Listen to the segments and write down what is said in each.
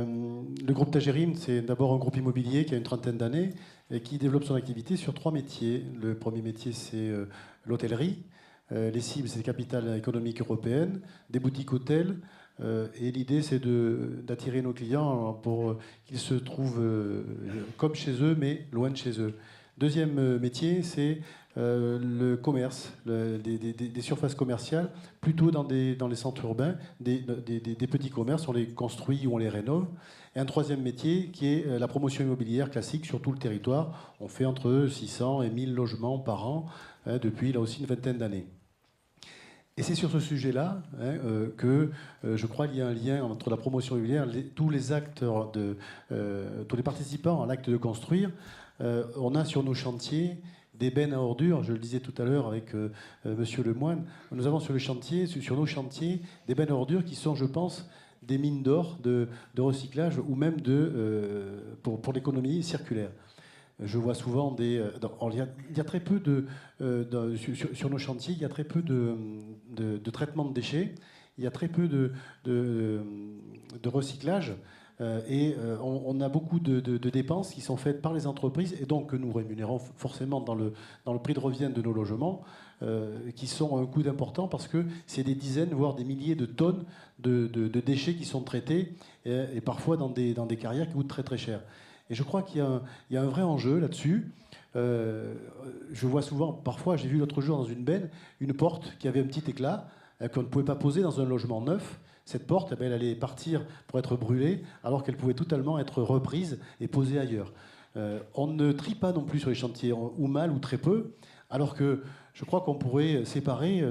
Le groupe Tagerim, c'est d'abord un groupe immobilier qui a une trentaine d'années et qui développe son activité sur 3 métiers. Le premier métier, c'est l'hôtellerie. Les cibles, c'est les capitales économiques européennes, des boutiques hôtels. Et l'idée, c'est d'attirer nos clients pour qu'ils se trouvent comme chez eux, mais loin de chez eux. Deuxième métier, c'est le commerce, des surfaces commerciales, plutôt dans les centres urbains, des petits commerces, on les construit ou on les rénove. Et un troisième métier qui est la promotion immobilière classique sur tout le territoire. On fait entre 600 et 1000 logements par an depuis là aussi une vingtaine d'années. Et c'est sur ce sujet-là que je crois qu'il y a un lien entre la promotion immobilière, tous les acteurs, tous les participants à l'acte de construire. On a sur nos chantiers des bennes à ordures, je le disais tout à l'heure avec Monsieur Lemoine, nous avons sur nos chantiers des bennes à ordures qui sont, je pense, des mines d'or de recyclage ou même pour l'économie circulaire. Je vois souvent il y a très peu sur nos chantiers, il y a très peu de traitement de déchets, il y a très peu de recyclage. On a beaucoup de dépenses qui sont faites par les entreprises et donc que nous rémunérons forcément dans le prix de revient de nos logements, qui sont un coût important parce que c'est des dizaines, voire des milliers de tonnes de déchets qui sont traités et parfois dans des carrières qui coûtent très très cher. Et je crois qu'il y a un vrai enjeu là-dessus. Je vois souvent, parfois, j'ai vu l'autre jour dans une benne, une porte qui avait un petit éclat qu'on ne pouvait pas poser dans un logement neuf. Cette porte, elle allait partir pour être brûlée, alors qu'elle pouvait totalement être reprise et posée ailleurs. On ne trie pas non plus sur les chantiers, ou mal ou très peu, alors que je crois qu'on pourrait séparer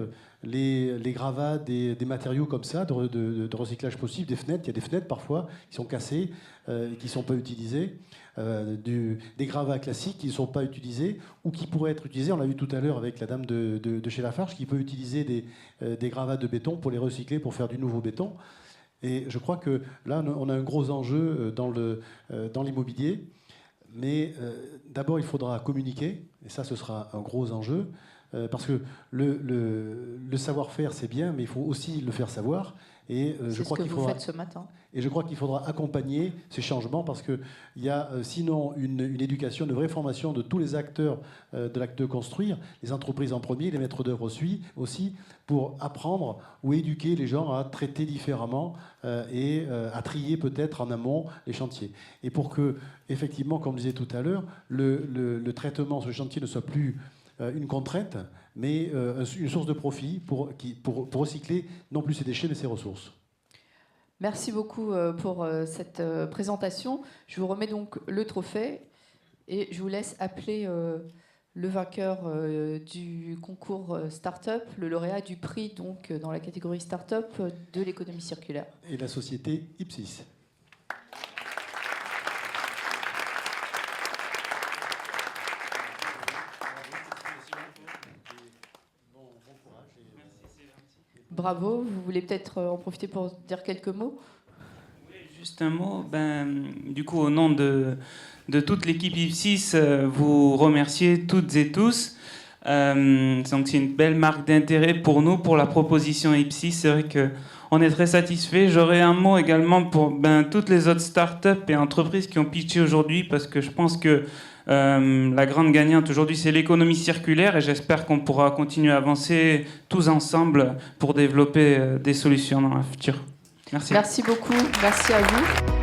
les gravats des matériaux comme ça, de recyclage possible, des fenêtres. Il y a des fenêtres parfois qui sont cassées et qui ne sont pas utilisées, des gravats classiques qui ne sont pas utilisés ou qui pourraient être utilisés. On l'a vu tout à l'heure avec la dame de chez Lafarge qui peut utiliser des gravats de béton pour les recycler, pour faire du nouveau béton. Et je crois que là, on a un gros enjeu dans l'immobilier. Mais d'abord, il faudra communiquer, et ça, ce sera un gros enjeu, parce que le savoir-faire, c'est bien, mais il faut aussi le faire savoir. Et je crois qu'il faudra, faites ce matin. Et je crois qu'il faudra accompagner ces changements, parce qu'il y a sinon une éducation, une vraie formation de tous les acteurs de l'acte de construire, les entreprises en premier, les maîtres d'œuvre aussi, pour apprendre ou éduquer les gens à traiter différemment et à trier peut-être en amont les chantiers. Et pour que, effectivement, comme je disais tout à l'heure, le traitement sur le chantier ne soit plus une contrainte, mais une source de profit pour recycler non plus ses déchets, mais ses ressources. Merci beaucoup pour cette présentation. Je vous remets donc le trophée et je vous laisse appeler le vainqueur du concours Start-up, le lauréat du prix donc, dans la catégorie Start-up de l'économie circulaire. Et la société Ipsis. Bravo, vous voulez peut-être en profiter pour dire quelques mots ? Oui, juste un mot. Du coup, au nom de toute l'équipe Ipsis, vous remercier toutes et tous. Donc c'est une belle marque d'intérêt pour nous, pour la proposition Ipsis. C'est vrai qu'on est très satisfaits. J'aurais un mot également pour toutes les autres startups et entreprises qui ont pitché aujourd'hui, parce que je pense que la grande gagnante aujourd'hui, c'est l'économie circulaire, et j'espère qu'on pourra continuer à avancer tous ensemble pour développer des solutions dans le futur. Merci. Merci beaucoup. Merci à vous.